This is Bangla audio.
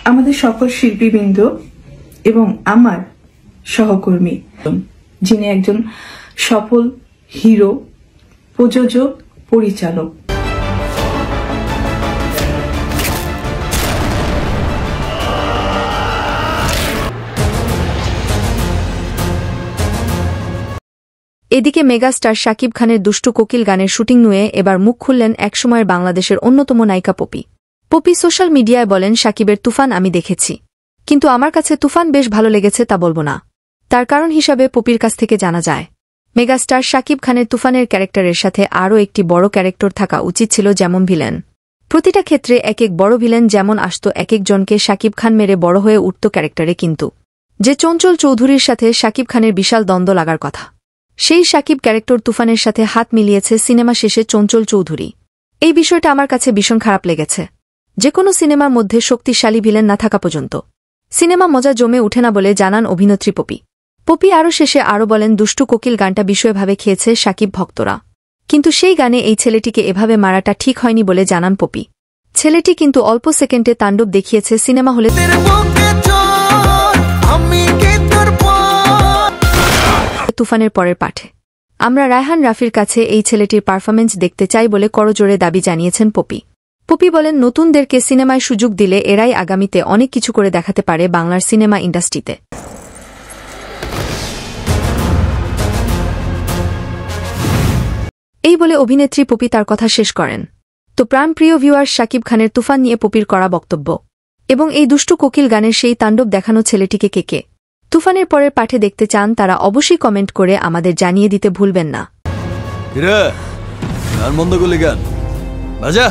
আমাদের সকল শিল্পীবৃন্দ এবং আমার সহকর্মী, যিনি একজন সফল হিরো, প্রযোজক, পরিচালক। এদিকে মেগাস্টার শাকিব খানের দুষ্টু কোকিল গানের শুটিং নিয়ে এবার মুখ খুললেন একসময়ের বাংলাদেশের অন্যতম নায়িকা পপি। পপি সোশ্যাল মিডিয়ায় বলেন, শাকিবের তুফান আমি দেখেছি, কিন্তু আমার কাছে তুফান বেশ ভালো লেগেছে তা বলবো না। তার কারণ হিসাবে পপির কাছ থেকে জানা যায়, মেগাস্টার শাকিব খানের তুফানের ক্যারেক্টারের সাথে আরও একটি বড় ক্যারেক্টার থাকা উচিত ছিল, যেমন ভিলেন। প্রতিটা ক্ষেত্রে এক এক বড় ভিলেন যেমন আসত, এক একজনকে শাকিব খান মেরে বড় হয়ে উঠত ক্যারেক্টারে, কিন্তু যে চঞ্চল চৌধুরীর সাথে শাকিব খানের বিশাল দ্বন্দ্ব লাগার কথা, সেই শাকিব ক্যারেক্টার তুফানের সাথে হাত মিলিয়েছে সিনেমা শেষে চঞ্চল চৌধুরী। এই বিষয়টা আমার কাছে ভীষণ খারাপ লেগেছে। যে কোনো সিনেমার মধ্যে শক্তিশালী ভিলেন না থাকা পর্যন্ত সিনেমা মজা জমে উঠে না বলে জানান অভিনেত্রী পপি। পপি আরও শেষে আরও বলেন, দুষ্টু কোকিল গানটা বিষয়ভাবে খেয়েছে শাকিব ভক্তরা, কিন্তু সেই গানে এই ছেলেটিকে এভাবে মারাটা ঠিক হয়নি বলে জানান পপি। ছেলেটি কিন্তু অল্প সেকেন্ডে তাণ্ডব দেখিয়েছে সিনেমা হলে। তুফানের পরের পাঠে আমরা রায়হান রাফির কাছে এই ছেলেটির পারফরমেন্স দেখতে চাই বলে করজোরে দাবি জানিয়েছেন পপি। পপি বলেন, নতুনদেরকে সিনেমায় সুযোগ দিলে এরাই আগামীতে অনেক কিছু করে দেখাতে পারে বাংলার সিনেমা ইন্ডাস্ট্রিতে। এই বলে অভিনেত্রী পপি তার কথা শেষ করেন। তো প্রাণপ্রিয় ভিউয়ার্স, শাকিব খানের তুফান নিয়ে পপির করা বক্তব্য এবং এই দুষ্টু কোকিল গানের সেই তাণ্ডব দেখানো ছেলেটিকে কে তুফানের পরের পাঠে দেখতে চান, তারা অবশ্যই কমেন্ট করে আমাদের জানিয়ে দিতে ভুলবেন না। গান বন্ধ করলি কেন? বাজা।